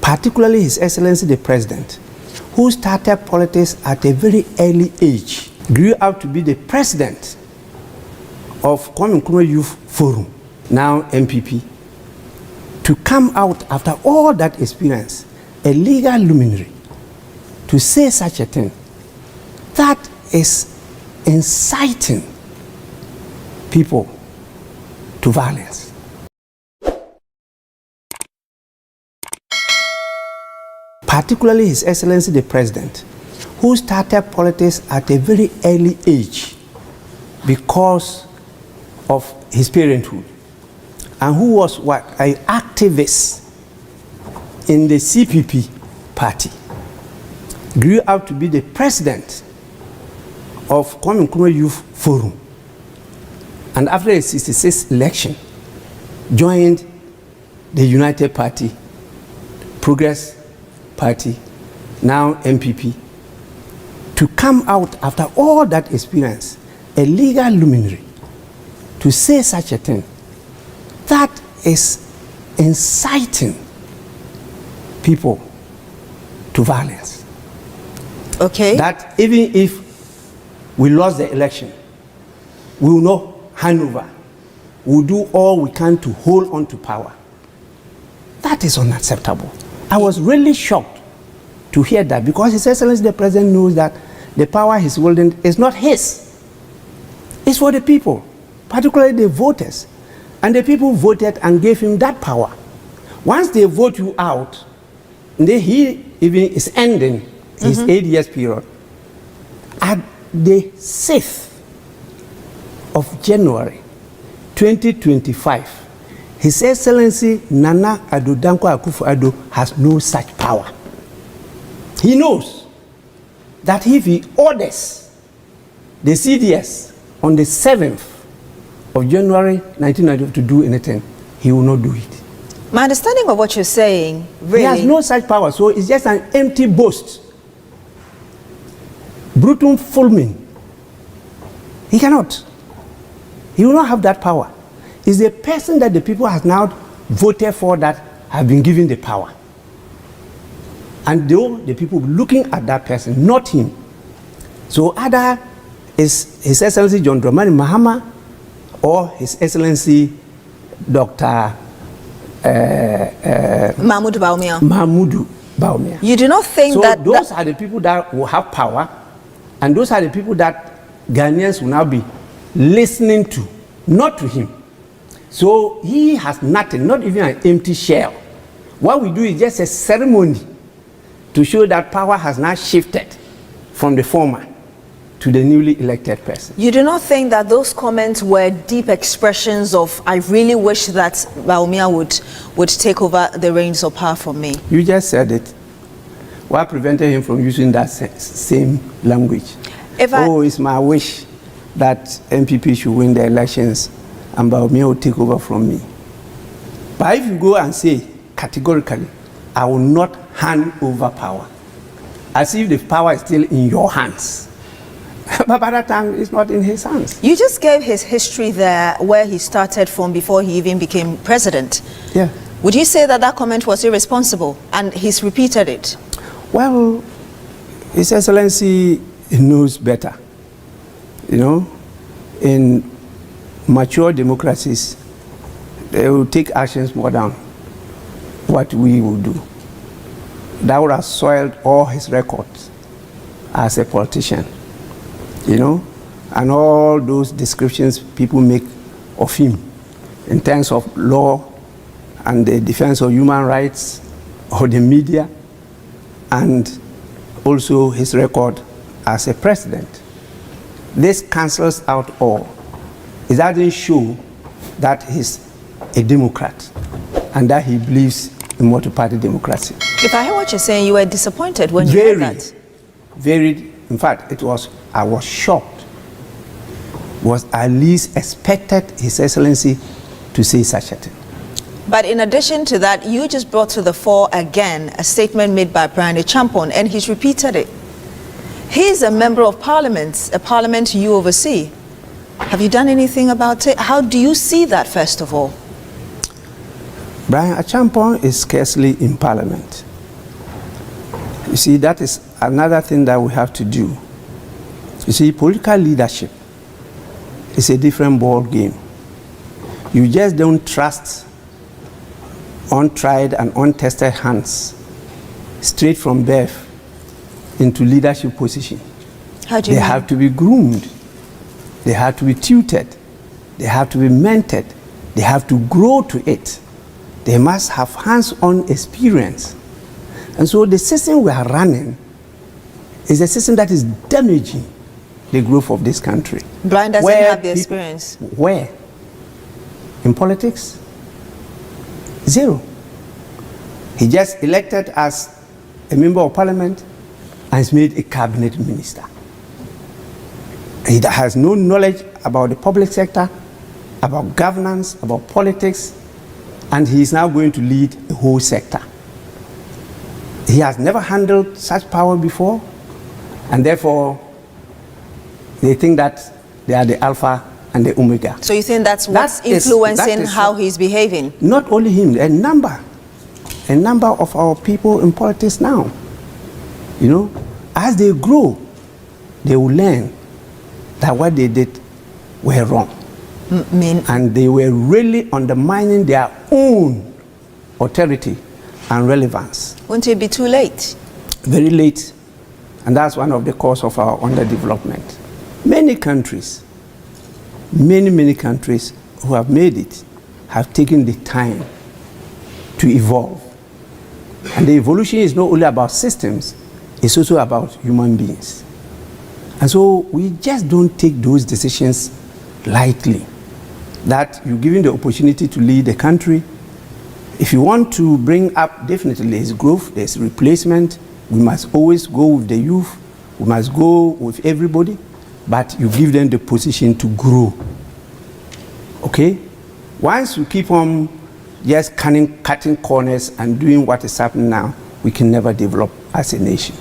particularly His Excellency the President, who started politics at a very early age, grew up to be the president of Kwame Nkrumah Youth Forum, now MPP, to come out after all that experience, a legal luminary, to say such a thing, that is inciting people to violence. Particularly His Excellency the President, who started politics at a very early age because of his parenthood, and who was an activist in the CPP party, grew up to be the president of Kwame Nkrumah Youth Forum, and after the 1966 election, joined the United Party, Progress Party, now MPP, to come out after all that experience, a legal luminary, to say such a thing, that is inciting people to violence. Okay. That even if we lost the election, we will not hand over. We will do all we can to hold on to power. That is unacceptable. I was really shocked to hear that, because His Excellency the President knows that the power he's holding is not his. It's for the people, particularly the voters. And the people voted and gave him that power. Once they vote you out, he even is ending his 8 years period. At the 6th of January 2025, His Excellency Nana Addo Akufo-Addo has no such power. He knows that if he orders the CDS on the 7th of January 1992 to do anything, he will not do it. My understanding of what you're saying, really... He has no such power, so it's just an empty boast. Brutum fulmin. He cannot. He will not have that power. It's the person that the people have now voted for that have been given the power. And though the people looking at that person, not him. So either is His Excellency John Dramani Mahama or His Excellency Dr. Mahmoud Bawumia. You do not think so that... those are the people that will have power, and those are the people that Ghanaians will now be listening to, not to him. So he has nothing, not even an empty shell. What we do is just a ceremony to show that power has now shifted from the former to the newly elected person. You do not think that those comments were deep expressions of, I really wish that Bawumia would take over the reins of power from me? You just said it. What prevented him from using that same language? It's my wish that MPP should win the elections and Bawumia will take over from me. But if you go and say categorically, I will not hand over power, as if the power is still in your hands. But by that time, it's not in his hands. You just gave his history there, where he started from before he even became president. Yeah. Would you say that that comment was irresponsible, and he's repeated it? Well, His Excellency knows better. You know, in mature democracies, they will take actions more than what we will do. That would have soiled all his records as a politician. You know, and all those descriptions people make of him in terms of law and the defense of human rights or the media, and also his record as a president. This cancels out all. It doesn't show that he's a Democrat and that he believes in multi-party democracy. If I hear what you're saying, you were disappointed when you heard that. Very, in fact, I was shocked. Was at least expected His Excellency to say such a thing. But in addition to that, you just brought to the fore again a statement made by Brian Champon, and he's repeated it. He's a member of parliament, a parliament you oversee. Have you done anything about it? How do you see that, first of all? Brian Champon is scarcely in parliament. You see, that is another thing that we have to do. You see, political leadership is a different ball game. You just don't trust untried and untested hands straight from birth into leadership position. How do you They mean? have to be groomed. They have to be tutored. They have to be mentored. They have to grow to it. They must have hands-on experience. And so the system we are running is a system that is damaging the growth of this country. Brian doesn't Where have the people- experience. Where? In politics? Zero. He just elected as a member of parliament and is made a cabinet minister. He has no knowledge about the public sector, about governance, about politics, and he is now going to lead the whole sector. He has never handled such power before, and therefore they think that they are the alpha and the omega. So you think that's what's That is influencing how what- he's behaving? Not only him, a number of our people in politics now. You know, as they grow, they will learn that what they did were wrong. And they were really undermining their own authority and relevance. Won't it be too late? Very late, and that's one of the cause of our underdevelopment. Many countries who have made it have taken the time to evolve. And the evolution is not only about systems, it's also about human beings. And so we just don't take those decisions lightly. That you're given the opportunity to lead the country. If you want to bring up, definitely there's growth, there's replacement. We must always go with the youth. We must go with everybody. But you give them the position to grow. Okay? Once you keep on just cutting corners and doing what is happening now, we can never develop as a nation.